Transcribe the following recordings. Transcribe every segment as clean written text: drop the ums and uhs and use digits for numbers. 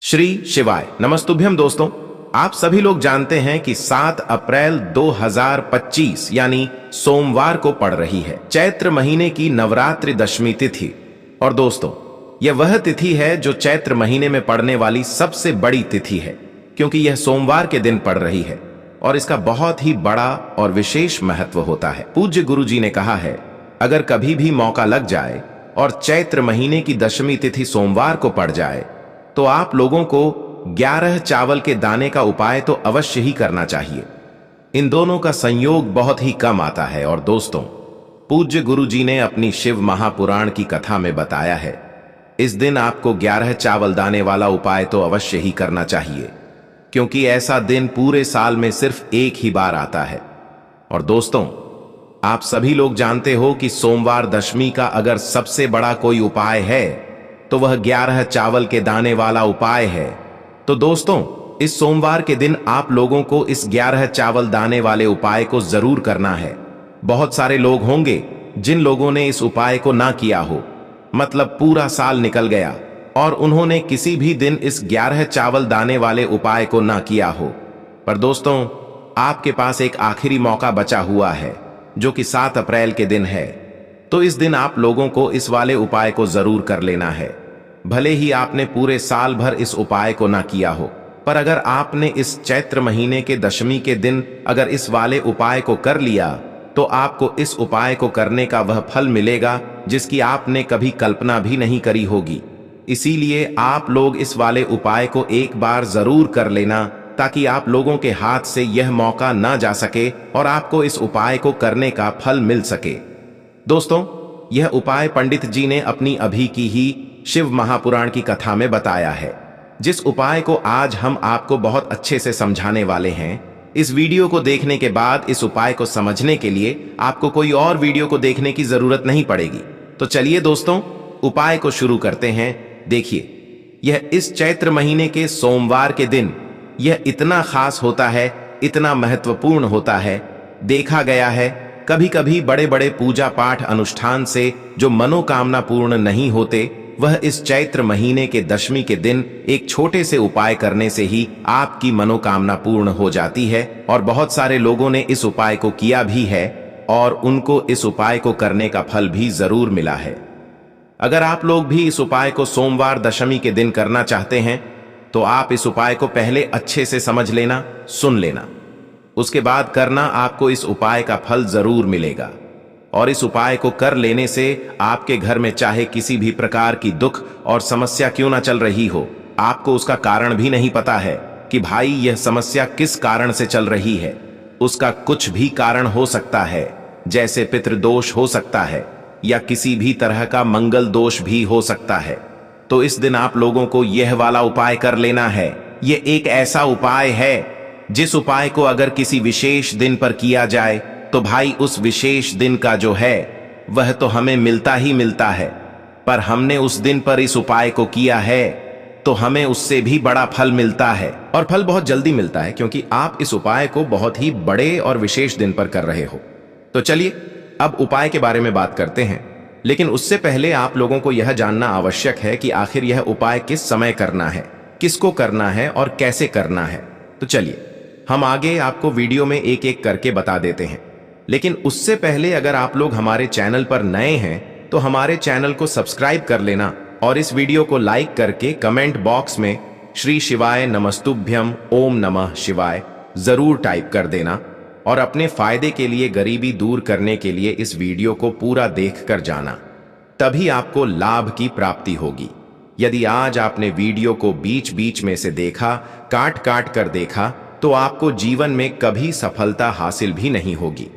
श्री शिवाय नमस्तुभ्यम। दोस्तों, आप सभी लोग जानते हैं कि 7 अप्रैल 2025 यानी सोमवार को पड़ रही है चैत्र महीने की नवरात्रि दशमी तिथि। और दोस्तों, यह वह तिथि है जो चैत्र महीने में पड़ने वाली सबसे बड़ी तिथि है, क्योंकि यह सोमवार के दिन पड़ रही है और इसका बहुत ही बड़ा और विशेष महत्व होता है। पूज्य गुरु जी ने कहा है, अगर कभी भी मौका लग जाए और चैत्र महीने की दशमी तिथि सोमवार को पड़ जाए तो आप लोगों को 11 चावल के दाने का उपाय तो अवश्य ही करना चाहिए। इन दोनों का संयोग बहुत ही कम आता है। और दोस्तों, पूज्य गुरु जी ने अपनी शिव महापुराण की कथा में बताया है, इस दिन आपको 11 चावल दाने वाला उपाय तो अवश्य ही करना चाहिए, क्योंकि ऐसा दिन पूरे साल में सिर्फ एक ही बार आता है। और दोस्तों, आप सभी लोग जानते हो कि सोमवार दशमी का अगर सबसे बड़ा कोई उपाय है तो वह 11 चावल के दाने वाला उपाय है। तो दोस्तों, इस सोमवार के दिन आप लोगों को इस 11 चावल दाने वाले उपाय को जरूर करना है। बहुत सारे लोग होंगे जिन लोगों ने इस उपाय को ना किया हो, मतलब पूरा साल निकल गया और उन्होंने किसी भी दिन इस 11 चावल दाने वाले उपाय को ना किया हो। पर दोस्तों, आपके पास एक आखिरी मौका बचा हुआ है, जो कि 7 अप्रैल के दिन है। तो इस दिन आप लोगों को इस वाले उपाय को जरूर कर लेना है। भले ही आपने पूरे साल भर इस उपाय को ना किया हो, पर अगर आपने इस चैत्र महीने के दशमी के दिन अगर इस वाले उपाय को कर लिया तो आपको इस उपाय को करने का वह फल मिलेगा जिसकी आपने कभी कल्पना भी नहीं करी होगी। इसीलिए आप लोग इस वाले उपाय को एक बार जरूर कर लेना, ताकि आप लोगों के हाथ से यह मौका ना जा सके और आपको इस उपाय को करने का फल मिल सके। दोस्तों, यह उपाय पंडित जी ने अपनी अभी की ही शिव महापुराण की कथा में बताया है, जिस उपाय को आज हम आपको बहुत अच्छे से समझाने वाले हैं। इस वीडियो को देखने के बाद इस उपाय को समझने के लिए आपको कोई और वीडियो को देखने की जरूरत नहीं पड़ेगी। तो चलिए दोस्तों, उपाय को शुरू करते हैं। देखिए, यह इस चैत्र महीने के सोमवार के दिन यह इतना खास होता है, इतना महत्वपूर्ण होता है। देखा गया है कभी कभी बड़े बड़े पूजा पाठ अनुष्ठान से जो मनोकामना पूर्ण नहीं होते, वह इस चैत्र महीने के दशमी के दिन एक छोटे से उपाय करने से ही आपकी मनोकामना पूर्ण हो जाती है। और बहुत सारे लोगों ने इस उपाय को किया भी है और उनको इस उपाय को करने का फल भी जरूर मिला है। अगर आप लोग भी इस उपाय को सोमवार दशमी के दिन करना चाहते हैं तो आप इस उपाय को पहले अच्छे से समझ लेना, सुन लेना, उसके बाद करना। आपको इस उपाय का फल जरूर मिलेगा। और इस उपाय को कर लेने से आपके घर में चाहे किसी भी प्रकार की दुख और समस्या क्यों ना चल रही हो, आपको उसका कारण भी नहीं पता है कि भाई यह समस्या किस कारण से चल रही है। उसका कुछ भी कारण हो सकता है, जैसे पितृदोष हो सकता है या किसी भी तरह का मंगल दोष भी हो सकता है। तो इस दिन आप लोगों को यह वाला उपाय कर लेना है। यह एक ऐसा उपाय है जिस उपाय को अगर किसी विशेष दिन पर किया जाए तो भाई उस विशेष दिन का जो है वह तो हमें मिलता ही मिलता है, पर हमने उस दिन पर इस उपाय को किया है तो हमें उससे भी बड़ा फल मिलता है। और फल बहुत जल्दी मिलता है, क्योंकि आप इस उपाय को बहुत ही बड़े और विशेष दिन पर कर रहे हो। तो चलिए अब उपाय के बारे में बात करते हैं, लेकिन उससे पहले आप लोगों को यह जानना आवश्यक है कि आखिर यह उपाय किस समय करना है, किसको करना है और कैसे करना है। तो चलिए हम आगे आपको वीडियो में एक एक करके बता देते हैं। लेकिन उससे पहले अगर आप लोग हमारे चैनल पर नए हैं तो हमारे चैनल को सब्सक्राइब कर लेना और इस वीडियो को लाइक करके कमेंट बॉक्स में श्री शिवाय नमस्तुभ्यम ओम नमः शिवाय जरूर टाइप कर देना। और अपने फायदे के लिए, गरीबी दूर करने के लिए इस वीडियो को पूरा देख कर जाना, तभी आपको लाभ की प्राप्ति होगी। यदि आज आपने वीडियो को बीच बीच में से देखा, काट काट कर देखा, तो आपको जीवन में कभी सफलता हासिल भी नहीं होगी।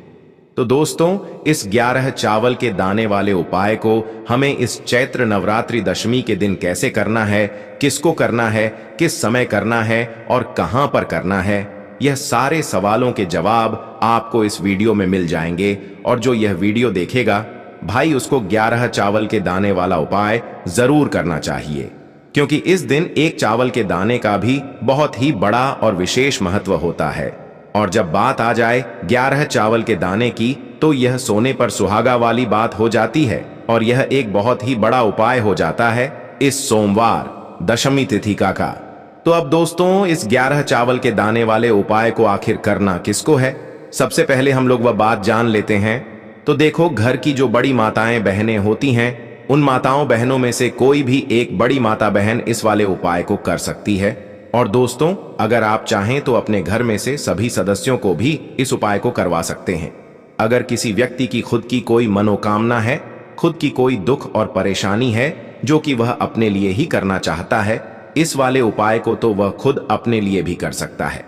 तो दोस्तों, इस 11 चावल के दाने वाले उपाय को हमें इस चैत्र नवरात्रि दशमी के दिन कैसे करना है, किसको करना है, किस समय करना है और कहां पर करना है, यह सारे सवालों के जवाब आपको इस वीडियो में मिल जाएंगे। और जो यह वीडियो देखेगा भाई, उसको 11 चावल के दाने वाला उपाय जरूर करना चाहिए, क्योंकि इस दिन एक चावल के दाने का भी बहुत ही बड़ा और विशेष महत्व होता है। और जब बात आ जाए 11 चावल के दाने की, तो यह सोने पर सुहागा वाली बात हो जाती है और यह एक बहुत ही बड़ा उपाय हो जाता है इस सोमवार दशमी तिथि का। तो अब दोस्तों इस 11 चावल के दाने वाले उपाय को आखिर करना किसको है? सबसे पहले हम लोग वह बात जान लेते हैं। तो देखो, घर की जो बड़ी माताएं बहनें होती हैं, उन माताओं बहनों में से कोई भी एक बड़ी माता बहन इस वाले उपाय को कर सकती है। और दोस्तों, अगर आप चाहें तो अपने घर में से सभी सदस्यों को भी इस उपाय को करवा सकते हैं। अगर किसी व्यक्ति की खुद की कोई मनोकामना है, खुद की कोई दुख और परेशानी है जो कि वह अपने लिए ही करना चाहता है, इस वाले उपाय को तो वह खुद अपने लिए भी कर सकता है।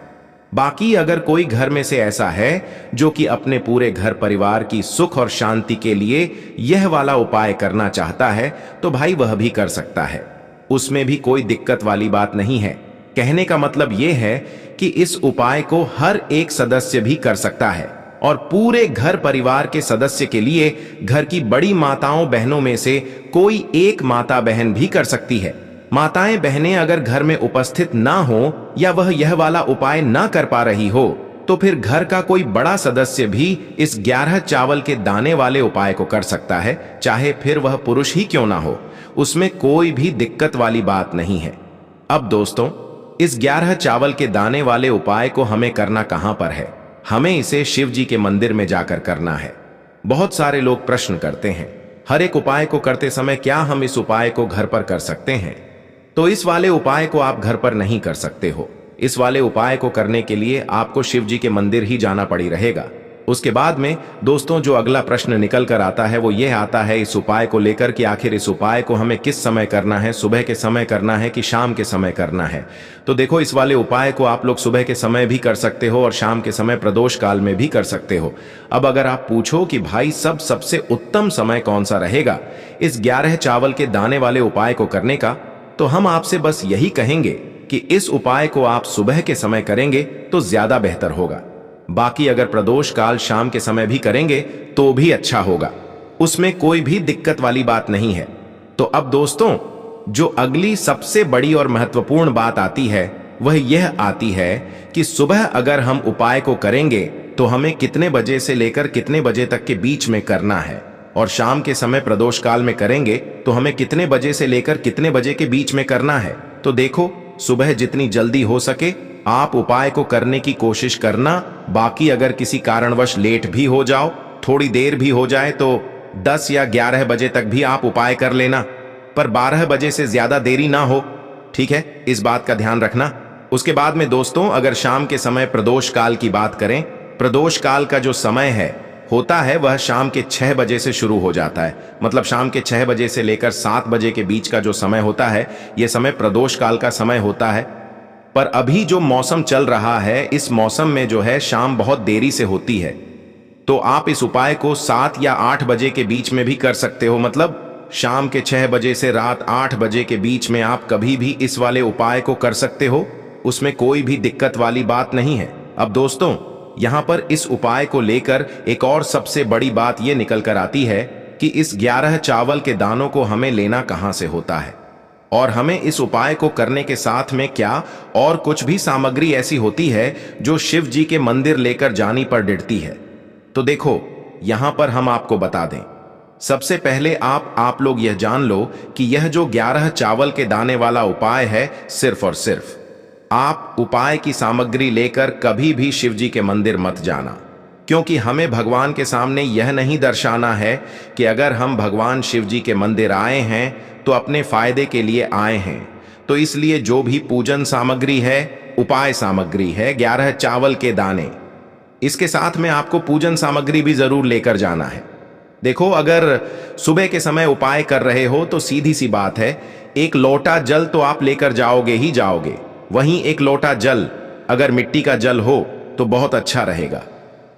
बाकी अगर कोई घर में से ऐसा है जो कि अपने पूरे घर परिवार की सुख और शांति के लिए यह वाला उपाय करना चाहता है, तो भाई वह भी कर सकता है। उसमें भी कोई दिक्कत वाली बात नहीं है। कहने का मतलब यह है कि इस उपाय को हर एक सदस्य भी कर सकता है और पूरे घर परिवार के सदस्य के लिए घर की बड़ी माताओं बहनों में से कोई एक माता बहन भी कर सकती है। माताएं बहनें अगर घर में उपस्थित ना हो या वह यह वाला उपाय ना कर पा रही हो, तो फिर घर का कोई बड़ा सदस्य भी इस 11 चावल के दाने वाले उपाय को कर सकता है, चाहे फिर वह पुरुष ही क्यों ना हो। उसमें कोई भी दिक्कत वाली बात नहीं है। अब दोस्तों, इस 11 चावल के दाने वाले उपाय को हमें करना कहां पर है? हमें इसे शिव जी के मंदिर में जाकर करना है। बहुत सारे लोग प्रश्न करते हैं, हर एक उपाय को करते समय क्या हम इस उपाय को घर पर कर सकते हैं? तो इस वाले उपाय को आप घर पर नहीं कर सकते हो। इस वाले उपाय को करने के लिए आपको शिव जी के मंदिर ही जाना पड़ी रहेगा। उसके बाद में दोस्तों जो अगला प्रश्न निकल कर आता है वो यह आता है इस उपाय को लेकर कि आखिर इस उपाय को हमें किस समय करना है, सुबह के समय करना है कि शाम के समय करना है? तो देखो, इस वाले उपाय को आप लोग सुबह के समय भी कर सकते हो और शाम के समय प्रदोष काल में भी कर सकते हो। अब अगर आप पूछो कि भाई सबसे उत्तम समय कौन सा रहेगा इस 11 चावल के दाने वाले उपाय को करने का, तो हम आपसे बस यही कहेंगे कि इस उपाय को आप सुबह के समय करेंगे तो ज्यादा बेहतर होगा। बाकी अगर प्रदोष काल शाम के समय भी करेंगे तो भी अच्छा होगा, उसमें कोई भी दिक्कत वाली बात नहीं है। तो अब दोस्तों, जो अगली सबसे बड़ी और महत्वपूर्ण बात आती है वह यह आती है कि सुबह अगर हम उपाय को करेंगे तो हमें कितने बजे से लेकर कितने बजे तक के बीच में करना है, और शाम के समय प्रदोष काल में करेंगे तो हमें कितने बजे से लेकर कितने बजे के बीच में करना है। तो देखो, सुबह जितनी जल्दी हो सके आप उपाय को करने की कोशिश करना। बाकी अगर किसी कारणवश लेट भी हो जाओ, थोड़ी देर भी हो जाए, तो 10 या 11 बजे तक भी आप उपाय कर लेना, पर 12 बजे से ज्यादा देरी ना हो, ठीक है? इस बात का ध्यान रखना। उसके बाद में दोस्तों, अगर शाम के समय प्रदोष काल की बात करें, प्रदोष काल का जो समय होता है वह शाम के 6 बजे से शुरू हो जाता है। मतलब शाम के 6 बजे से लेकर 7 बजे के बीच का जो समय होता है, यह समय प्रदोष काल का समय होता है। पर अभी जो मौसम चल रहा है, इस मौसम में जो है शाम बहुत देरी से होती है, तो आप इस उपाय को 7 या 8 बजे के बीच में भी कर सकते हो। मतलब शाम के 6 बजे से रात 8 बजे के बीच में आप कभी भी इस वाले उपाय को कर सकते हो, उसमें कोई भी दिक्कत वाली बात नहीं है। अब दोस्तों, यहां पर इस उपाय को लेकर एक और सबसे बड़ी बात यह निकल कर आती है कि इस 11 चावल के दानों को हमें लेना कहां से होता है, और हमें इस उपाय को करने के साथ में क्या और कुछ भी सामग्री ऐसी होती है जो शिव जी के मंदिर लेकर जानी पर डिड़ती है। तो देखो, यहां पर हम आपको बता दें। सबसे पहले आप लोग यह जान लो कि यह जो 11 चावल के दाने वाला उपाय है, सिर्फ और सिर्फ आप उपाय की सामग्री लेकर कभी भी शिव जी के मंदिर मत जाना, क्योंकि हमें भगवान के सामने यह नहीं दर्शाना है कि अगर हम भगवान शिव जी के मंदिर आए हैं तो अपने फायदे के लिए आए हैं। तो इसलिए जो भी पूजन सामग्री है, उपाय सामग्री है, 11 चावल के दाने, इसके साथ में आपको पूजन सामग्री भी जरूर लेकर जाना है। देखो, अगर सुबह के समय उपाय कर रहे हो तो सीधी सी बात है, एक लोटा जल तो आप लेकर जाओगे ही जाओगे। वहीं एक लोटा जल अगर मिट्टी का जल हो तो बहुत अच्छा रहेगा।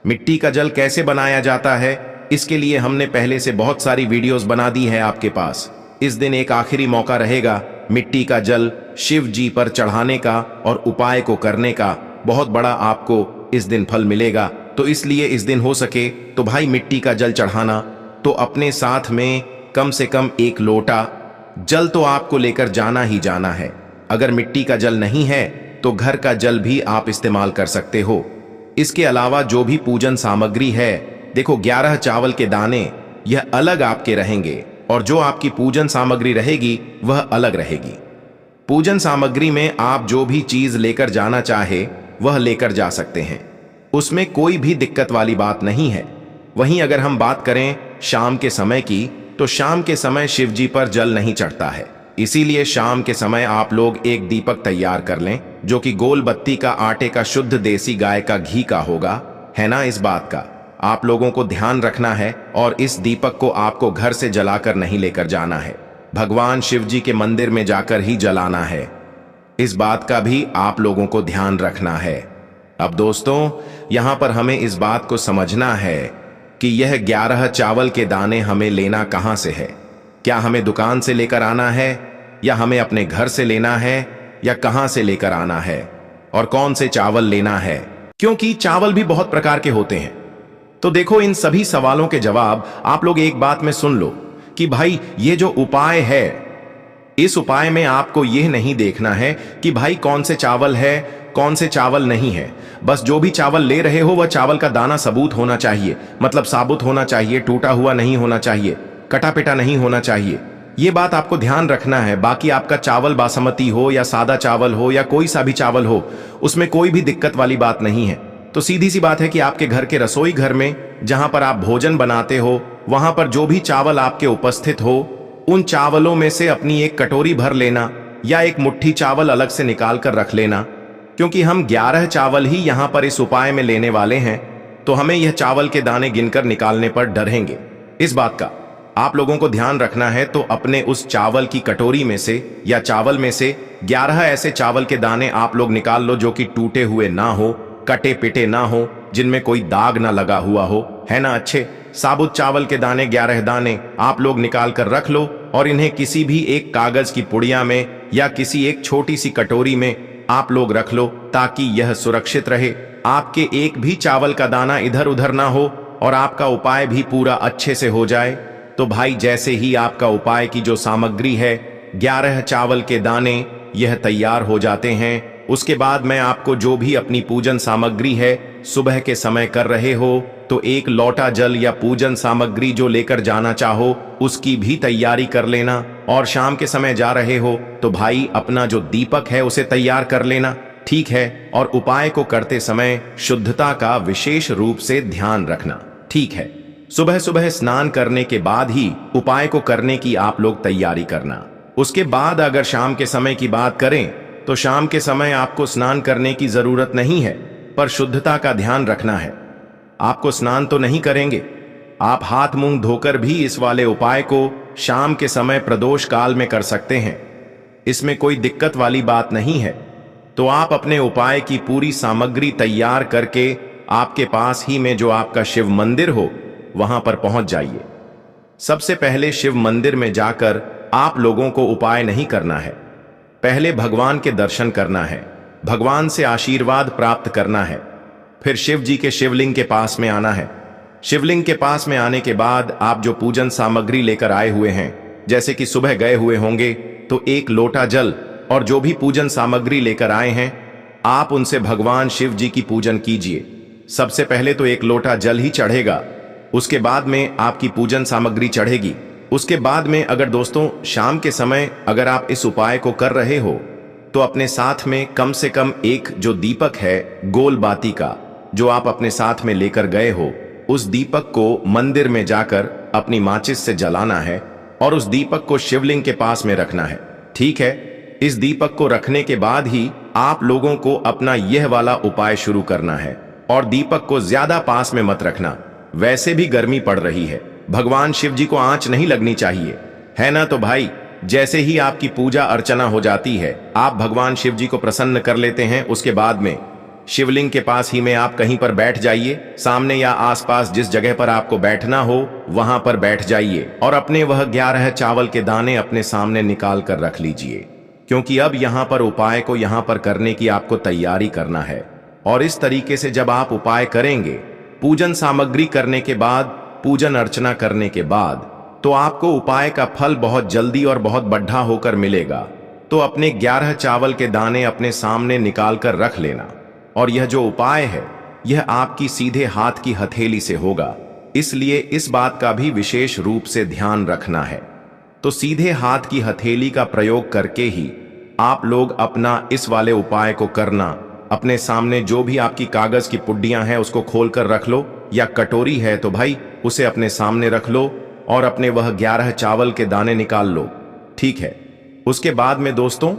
मिट्टी का जल कैसे बनाया जाता है, इसके लिए हमने पहले से बहुत सारी वीडियोस बना दी है आपके पास। इस दिन एक आखिरी मौका रहेगा मिट्टी का जल शिव जी पर चढ़ाने का और उपाय को करने का। बहुत बड़ा आपको इस दिन फल मिलेगा। तो इसलिए इस दिन हो सके तो भाई मिट्टी का जल चढ़ाना, तो अपने साथ में कम से कम 1 लोटा जल तो आपको लेकर जाना ही जाना है। अगर मिट्टी का जल नहीं है तो घर का जल भी आप इस्तेमाल कर सकते हो। इसके अलावा जो भी पूजन सामग्री है, देखो 11 चावल के दाने यह अलग आपके रहेंगे और जो आपकी पूजन सामग्री रहेगी वह अलग रहेगी। पूजन सामग्री में आप जो भी चीज लेकर जाना चाहे वह लेकर जा सकते हैं, उसमें कोई भी दिक्कत वाली बात नहीं है। वहीं अगर हम बात करें शाम के समय की, तो शाम के समय शिव जी पर जल नहीं चढ़ता है, इसीलिए शाम के समय आप लोग एक दीपक तैयार कर लें जो कि गोल बत्ती का आटे का शुद्ध देसी गाय का घी का होगा, है ना। इस बात का आप लोगों को ध्यान रखना है और इस दीपक को आपको घर से जलाकर नहीं लेकर जाना है, भगवान शिव जी के मंदिर में जाकर ही जलाना है। इस बात का भी आप लोगों को ध्यान रखना है। अब दोस्तों, यहां पर हमें इस बात को समझना है कि यह 11 चावल के दाने हमें लेना कहां से है। क्या हमें दुकान से लेकर आना है, या हमें अपने घर से लेना है, या कहां से लेकर आना है, और कौन से चावल लेना है, क्योंकि चावल भी बहुत प्रकार के होते हैं। तो देखो, इन सभी सवालों के जवाब आप लोग एक बात में सुन लो कि भाई ये जो उपाय है, इस उपाय में आपको यह नहीं देखना है कि भाई कौन से चावल है कौन से चावल नहीं है। बस जो भी चावल ले रहे हो वह चावल का दाना सबूत होना चाहिए, मतलब साबुत होना चाहिए, टूटा हुआ नहीं होना चाहिए, कटा पिटा नहीं होना चाहिए। ये बात आपको ध्यान रखना है। बाकी आपका चावल बासमती हो या सादा चावल हो या कोई सा भी चावल हो, उसमें कोई भी दिक्कत वाली बात नहीं है। तो सीधी सी बात है कि आपके घर के रसोई घर में जहां पर आप भोजन बनाते हो, वहां पर जो भी चावल आपके उपस्थित हो, उन चावलों में से अपनी एक कटोरी भर लेना या एक मुट्ठी चावल अलग से निकाल कर रख लेना, क्योंकि हम 11 चावल ही यहां पर इस उपाय में लेने वाले हैं, तो हमें यह चावल के दाने गिनकर निकालने पर डरेंगे। इस बात का आप लोगों को ध्यान रखना है। तो अपने उस चावल की कटोरी में से या चावल में से 11 ऐसे चावल के दाने आप लोग निकाल लो जो कि टूटे हुए ना हो, कटे पिटे ना हो, जिनमें कोई दाग ना लगा हुआ हो, है ना। अच्छे साबुत चावल के दाने 11 दाने आप लोग निकाल कर रख लो और इन्हें किसी भी एक कागज की पुड़िया में या किसी एक छोटी सी कटोरी में आप लोग रख लो, ताकि यह सुरक्षित रहे, आपके एक भी चावल का दाना इधर उधर ना हो और आपका उपाय भी पूरा अच्छे से हो जाए। तो भाई जैसे ही आपका उपाय की जो सामग्री है 11 चावल के दाने यह तैयार हो जाते हैं, उसके बाद मैं आपको जो भी अपनी पूजन सामग्री है सुबह के समय कर रहे हो, तो एक लोटा जल या पूजन सामग्री जो लेकर जाना चाहो उसकी भी तैयारी कर लेना। और शाम के समय जा रहे हो तो भाई अपना जो दीपक है उसे तैयार कर लेना, ठीक है। और उपाय को करते समय शुद्धता का विशेष रूप से ध्यान रखना, ठीक है। सुबह सुबह स्नान करने के बाद ही उपाय को करने की आप लोग तैयारी करना। उसके बाद अगर शाम के समय की बात करें तो शाम के समय आपको स्नान करने की जरूरत नहीं है, पर शुद्धता का ध्यान रखना है। आपको स्नान तो नहीं करेंगे, आप हाथ मुंह धोकर भी इस वाले उपाय को शाम के समय प्रदोष काल में कर सकते हैं, इसमें कोई दिक्कत वाली बात नहीं है। तो आप अपने उपाय की पूरी सामग्री तैयार करके आपके पास ही में जो आपका शिव मंदिर हो वहां पर पहुंच जाइए। सबसे पहले शिव मंदिर में जाकर आप लोगों को उपाय नहीं करना है, पहले भगवान के दर्शन करना है, भगवान से आशीर्वाद प्राप्त करना है, फिर शिव जी के शिवलिंग के पास में आना है। शिवलिंग के पास में आने के बाद आप जो पूजन सामग्री लेकर आए हुए हैं, जैसे कि सुबह गए हुए होंगे तो एक लोटा जल और जो भी पूजन सामग्री लेकर आए हैं आप उनसे भगवान शिव जी की पूजन कीजिए। सबसे पहले तो एक लोटा जल ही चढ़ेगा, उसके बाद में आपकी पूजन सामग्री चढ़ेगी। उसके बाद में अगर दोस्तों शाम के समय अगर आप इस उपाय को कर रहे हो तो अपने साथ में कम से कम एक जो दीपक है गोल बाती का जो आप अपने साथ में लेकर गए हो, उस दीपक को मंदिर में जाकर अपनी माचिस से जलाना है और उस दीपक को शिवलिंग के पास में रखना है, ठीक है। इस दीपक को रखने के बाद ही आप लोगों को अपना यह वाला उपाय शुरू करना है और दीपक को ज्यादा पास में मत रखना। वैसे भी गर्मी पड़ रही है, भगवान शिव जी को आंच नहीं लगनी चाहिए, है ना। तो भाई जैसे ही आपकी पूजा अर्चना हो जाती है, आप भगवान शिव जी को प्रसन्न कर लेते हैं, उसके बाद में शिवलिंग के पास ही में आप कहीं पर बैठ जाइए, सामने या आसपास जिस जगह पर आपको बैठना हो वहां पर बैठ जाइए और अपने वह 11 चावल के दाने अपने सामने निकाल कर रख लीजिए, क्योंकि अब यहां पर उपाय को यहां पर करने की आपको तैयारी करना है। और इस तरीके से जब आप उपाय करेंगे, पूजन सामग्री करने के बाद, पूजन अर्चना करने के बाद, तो आपको उपाय का फल बहुत जल्दी और बहुत बढ़ा होकर मिलेगा। तो अपने 11 चावल के दाने अपने सामने निकाल कर रख लेना और यह जो उपाय है यह आपकी सीधे हाथ की हथेली से होगा, इसलिए इस बात का भी विशेष रूप से ध्यान रखना है। तो सीधे हाथ की हथेली का प्रयोग करके ही आप लोग अपना इस वाले उपाय को करना। अपने सामने जो भी आपकी कागज की पुड्डियां हैं उसको खोल कर रख लो, या कटोरी है तो भाई उसे अपने सामने रख लो और अपने वह 11 चावल के दाने निकाल लो। ठीक है। उसके बाद में दोस्तों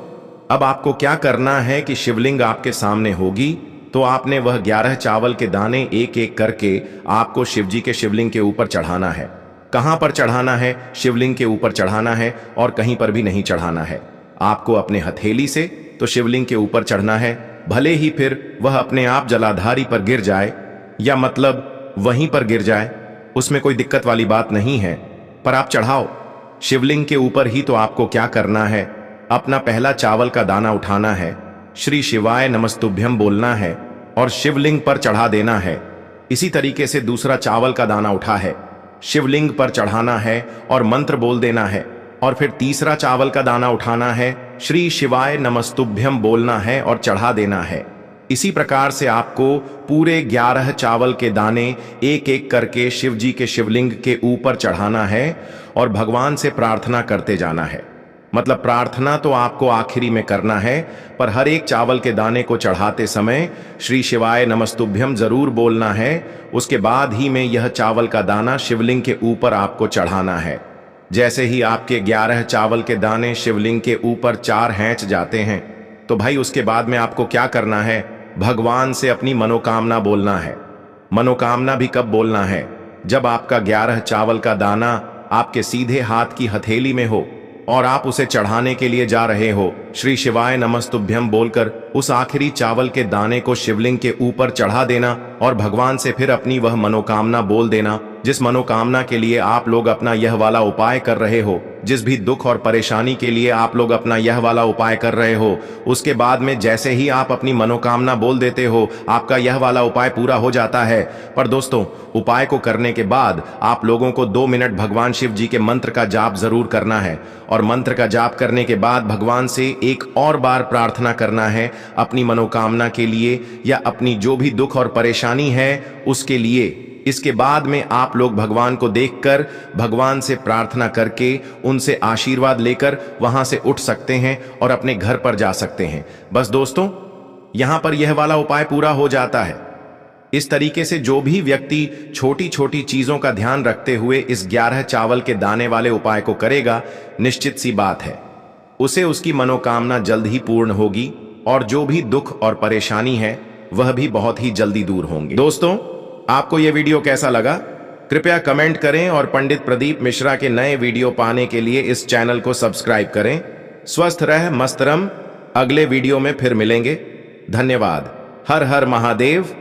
अब आपको क्या करना है कि शिवलिंग आपके सामने होगी तो आपने वह 11 चावल के दाने एक एक करके आपको शिवजी के शिवलिंग के ऊपर चढ़ाना है। कहां पर चढ़ाना है? शिवलिंग के ऊपर चढ़ाना है और कहीं पर भी नहीं चढ़ाना है। आपको अपने हथेली से तो शिवलिंग के ऊपर चढ़ना है, भले ही फिर वह अपने आप जलाधारी पर गिर जाए या मतलब वहीं पर गिर जाए, उसमें कोई दिक्कत वाली बात नहीं है, पर आप चढ़ाओ शिवलिंग के ऊपर ही। तो आपको क्या करना है? अपना पहला चावल का दाना उठाना है, श्री शिवाय नमस्तुभ्यम बोलना है और शिवलिंग पर चढ़ा देना है। इसी तरीके से दूसरा चावल का दाना उठा है, शिवलिंग पर चढ़ाना है और मंत्र बोल देना है। और फिर तीसरा चावल का दाना उठाना है, श्री शिवाय नमस्तुभ्यम बोलना है और चढ़ा देना है। इसी प्रकार से आपको पूरे 11 चावल के दाने एक एक करके शिव जी के शिवलिंग के ऊपर चढ़ाना है और भगवान से प्रार्थना करते जाना है। मतलब प्रार्थना तो आपको आखिरी में करना है, पर हर एक चावल के दाने को चढ़ाते समय श्री शिवाय नमस्तुभ्यम जरूर बोलना है। उसके बाद ही में यह चावल का दाना शिवलिंग के ऊपर आपको चढ़ाना है। जैसे ही आपके 11 चावल के दाने शिवलिंग के ऊपर 4 हैंच जाते हैं तो भाई उसके बाद में आपको क्या करना है? भगवान से अपनी मनोकामना बोलना है। मनोकामना भी कब बोलना है? जब आपका 11 चावल का दाना आपके सीधे हाथ की हथेली में हो और आप उसे चढ़ाने के लिए जा रहे हो। श्री शिवाय नमस्तुभ्यम बोलकर उस आखिरी चावल के दाने को शिवलिंग के ऊपर चढ़ा देना और भगवान से फिर अपनी वह मनोकामना बोल देना, जिस मनोकामना के लिए आप लोग अपना यह वाला उपाय कर रहे हो, जिस भी दुख और परेशानी के लिए आप लोग अपना यह वाला उपाय कर रहे हो। उसके बाद में जैसे ही आप अपनी मनोकामना बोल देते हो, आपका यह वाला उपाय पूरा हो जाता है। पर दोस्तों, उपाय को करने के बाद आप लोगों को 2 मिनट भगवान शिव जी के मंत्र का जाप जरूर करना है और मंत्र का जाप करने के बाद भगवान से एक और बार प्रार्थना करना है अपनी मनोकामना के लिए या अपनी जो भी दुख और परेशानी है उसके लिए। इसके बाद में आप लोग भगवान को देखकर भगवान से प्रार्थना करके उनसे आशीर्वाद लेकर वहां से उठ सकते हैं और अपने घर पर जा सकते हैं। बस दोस्तों, यहां पर यह वाला उपाय पूरा हो जाता है। इस तरीके से जो भी व्यक्ति छोटी छोटी चीजों का ध्यान रखते हुए इस 11 चावल के दाने वाले उपाय को करेगा, निश्चित सी बात है उसे उसकी मनोकामना जल्द ही पूर्ण होगी और जो भी दुख और परेशानी है वह भी बहुत ही जल्दी दूर होंगे। दोस्तों, आपको यह वीडियो कैसा लगा? कृपया कमेंट करें और पंडित प्रदीप मिश्रा के नए वीडियो पाने के लिए इस चैनल को सब्सक्राइब करें। स्वस्थ रह मस्त रम, अगले वीडियो में फिर मिलेंगे। धन्यवाद। हर हर महादेव।